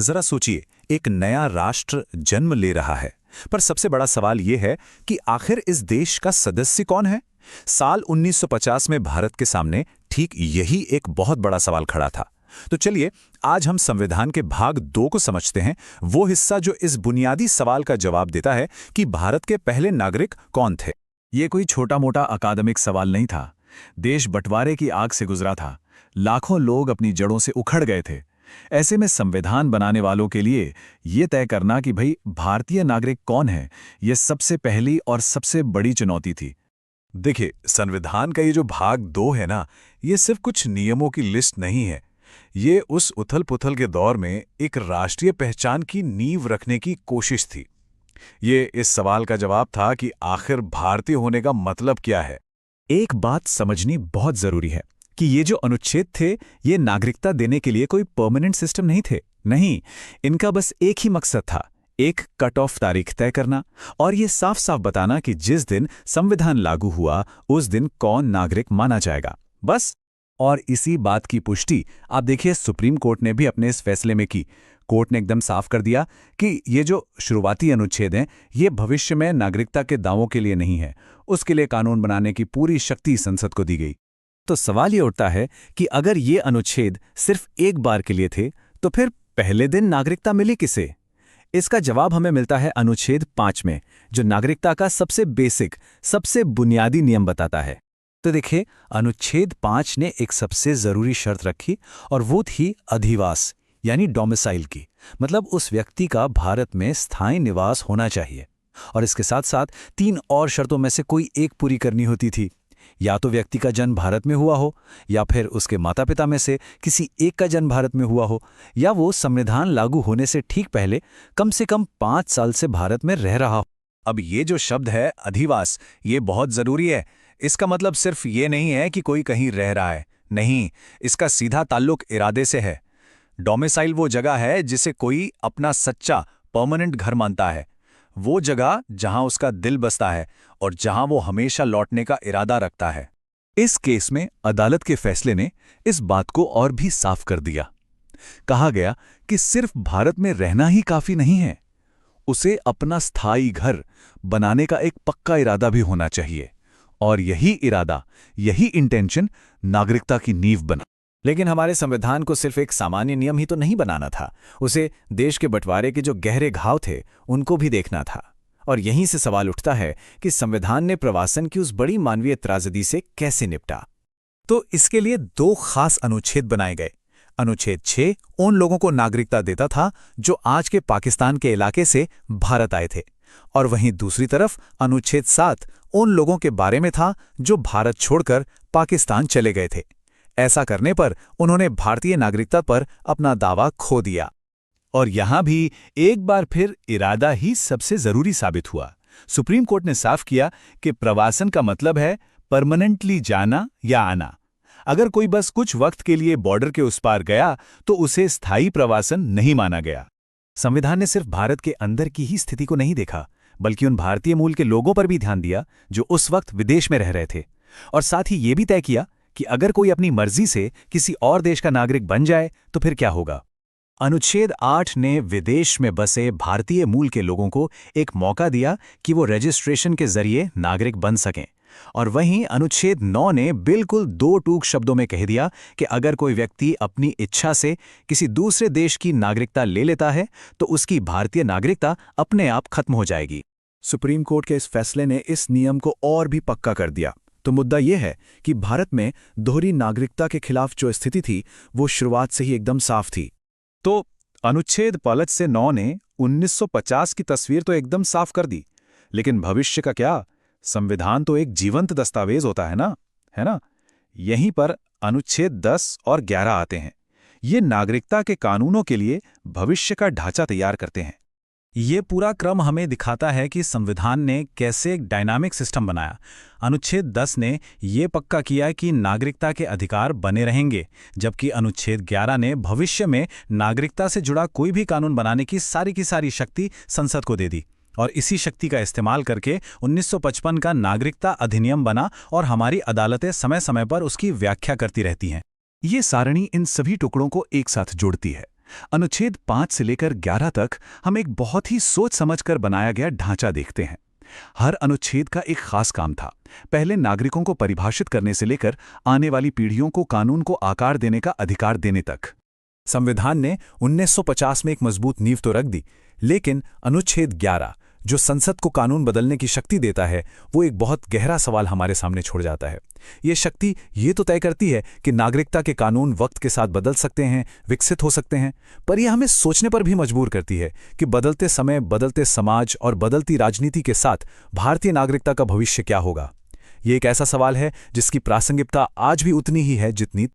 जरा सोचिए, एक नया राष्ट्र जन्म ले रहा है, पर सबसे बड़ा सवाल यह है कि आखिर इस देश का सदस्य कौन है। साल 1950 में भारत के सामने ठीक यही एक बहुत बड़ा सवाल खड़ा था। तो चलिए आज हम संविधान के भाग 2 को समझते हैं, वो हिस्सा जो इस बुनियादी सवाल का जवाब देता है कि भारत के पहले नागरिक कौन थे। ये कोई छोटा मोटा अकादमिक सवाल नहीं था। देश बंटवारे की आग से गुजरा था। लाखों लोग अपनी जड़ों से उखड़ गए थे। ऐसे में संविधान बनाने वालों के लिए ये तय करना कि भाई भारतीय नागरिक कौन है, ये सबसे पहली और सबसे बड़ी चुनौती थी। देखिए, संविधान का ये जो भाग 2 है ना, ये सिर्फ कुछ नियमों की लिस्ट नहीं है। ये उस उथल-पुथल के दौर में एक राष्ट्रीय पहचान की नींव रखने की कोशिश थी। ये इस सवाल का जवाब था कि आखिर भारतीय होने का मतलब क्या है। एक बात समझनी बहुत जरूरी है कि ये जो अनुच्छेद थे, ये नागरिकता देने के लिए कोई परमानेंट सिस्टम नहीं थे। नहीं, इनका बस एक ही मकसद था, एक कट ऑफ तारीख तय करना और ये साफ साफ बताना कि जिस दिन संविधान लागू हुआ उस दिन कौन नागरिक माना जाएगा, बस। और इसी बात की पुष्टि आप देखिए सुप्रीम कोर्ट ने भी अपने इस फैसले में की। कोर्ट ने एकदम साफ कर दिया कि ये जो शुरुआती अनुच्छेद हैं, ये भविष्य में नागरिकता के दावों के लिए नहीं है। उसके लिए कानून बनाने की पूरी शक्ति संसद को दी गई। तो सवाल ये उठता है कि अगर ये अनुच्छेद सिर्फ एक बार के लिए थे, तो फिर पहले दिन नागरिकता मिली किसे? इसका जवाब हमें मिलता है अनुच्छेद 5 में, जो नागरिकता का सबसे बेसिक, सबसे बुनियादी नियम बताता है। तो देखिए, अनुच्छेद 5 ने एक सबसे जरूरी शर्त रखी और वो थी अधिवास यानी डोमिसाइल की। मतलब उस व्यक्ति का भारत में स्थायी निवास होना चाहिए। और इसके साथ साथ 3 और शर्तों में से कोई एक पूरी करनी होती थी। या तो व्यक्ति का जन्म भारत में हुआ हो, या फिर उसके माता पिता में से किसी एक का जन्म भारत में हुआ हो, या वो संविधान लागू होने से ठीक पहले कम से कम 5 साल से भारत में रह रहा हो। अब ये जो शब्द है अधिवास, ये बहुत जरूरी है। इसका मतलब सिर्फ ये नहीं है कि कोई कहीं रह रहा है, नहीं, इसका सीधा ताल्लुक इरादे से है। डोमिसाइल वो जगह है जिसे कोई अपना सच्चा परमानेंट घर मानता है, वो जगह जहां उसका दिल बसता है और जहां वो हमेशा लौटने का इरादा रखता है। इस केस में अदालत के फैसले ने इस बात को और भी साफ कर दिया। कहा गया कि सिर्फ भारत में रहना ही काफी नहीं है, उसे अपना स्थायी घर बनाने का एक पक्का इरादा भी होना चाहिए। और यही इरादा, यही इंटेंशन नागरिकता की नींव बना। लेकिन हमारे संविधान को सिर्फ एक सामान्य नियम ही तो नहीं बनाना था, उसे देश के बंटवारे के जो गहरे घाव थे उनको भी देखना था। और यहीं से सवाल उठता है कि संविधान ने प्रवासन की उस बड़ी मानवीय त्रासदी से कैसे निपटा। तो इसके लिए 2 खास अनुच्छेद बनाए गए। अनुच्छेद 6 उन लोगों को नागरिकता देता था जो आज के पाकिस्तान के इलाके से भारत आए थे, और वहीं दूसरी तरफ अनुच्छेद 7 उन लोगों के बारे में था जो भारत छोड़कर पाकिस्तान चले गए थे। ऐसा करने पर उन्होंने भारतीय नागरिकता पर अपना दावा खो दिया। और यहां भी एक बार फिर इरादा ही सबसे जरूरी साबित हुआ। सुप्रीम कोर्ट ने साफ किया कि प्रवासन का मतलब है परमानेंटली जाना या आना। अगर कोई बस कुछ वक्त के लिए बॉर्डर के उस पार गया तो उसे स्थायी प्रवासन नहीं माना गया। संविधान ने सिर्फ भारत के अंदर की ही स्थिति को नहीं देखा, बल्कि उन भारतीय मूल के लोगों पर भी ध्यान दिया जो उस वक्त विदेश में रह रहे थे। और साथ ही ये भी तय किया कि अगर कोई अपनी मर्जी से किसी और देश का नागरिक बन जाए तो फिर क्या होगा। अनुच्छेद 8 ने विदेश में बसे भारतीय मूल के लोगों को एक मौका दिया कि वो रजिस्ट्रेशन के जरिए नागरिक बन सकें। और वहीं अनुच्छेद 9 ने बिल्कुल 2 टूक शब्दों में कह दिया कि अगर कोई व्यक्ति अपनी इच्छा से किसी दूसरे देश की नागरिकता ले लेता है तो उसकी भारतीय नागरिकता अपने आप खत्म हो जाएगी। सुप्रीम कोर्ट के इस फैसले ने इस नियम को और भी पक्का कर दिया। तो मुद्दा यह है कि भारत में दोहरी नागरिकता के खिलाफ जो स्थिति थी वो शुरुआत से ही एकदम साफ थी। तो अनुच्छेद 5 से 9 ने 1950 की तस्वीर तो एकदम साफ कर दी, लेकिन भविष्य का क्या? संविधान तो एक जीवंत दस्तावेज होता है ना? यहीं पर अनुच्छेद 10 और 11 आते हैं। ये नागरिकता के कानूनों के लिए भविष्य का ढांचा तैयार करते हैं। ये पूरा क्रम हमें दिखाता है कि संविधान ने कैसे एक डायनामिक सिस्टम बनाया। अनुच्छेद 10 ने ये पक्का किया कि नागरिकता के अधिकार बने रहेंगे, जबकि अनुच्छेद 11 ने भविष्य में नागरिकता से जुड़ा कोई भी कानून बनाने की सारी शक्ति संसद को दे दी। और इसी शक्ति का इस्तेमाल करके 1955 का नागरिकता अधिनियम बना और हमारी अदालतें समय समय पर उसकी व्याख्या करती रहती हैं। ये सारणी इन सभी टुकड़ों को एक साथ जोड़ती है। अनुच्छेद 5 से लेकर 11 तक हम एक बहुत ही सोच समझकर बनाया गया ढांचा देखते हैं। हर अनुच्छेद का एक खास काम था, पहले नागरिकों को परिभाषित करने से लेकर आने वाली पीढ़ियों को कानून को आकार देने का अधिकार देने तक। संविधान ने 1950 में एक मजबूत नींव तो रख दी, लेकिन अनुच्छेद 11 जो संसद को कानून बदलने की शक्ति देता है, वो एक बहुत गहरा सवाल हमारे सामने छोड़ जाता है। ये शक्ति ये तो तय करती है कि नागरिकता के कानून वक्त के साथ बदल सकते हैं, विकसित हो सकते हैं, पर यह हमें सोचने पर भी मजबूर करती है कि बदलते समय, बदलते समाज और बदलती राजनीति के साथ भारतीय नागरिकता का भविष्य क्या होगा। ये एक ऐसा सवाल है जिसकी प्रासंगिकता आज भी उतनी ही है जितनी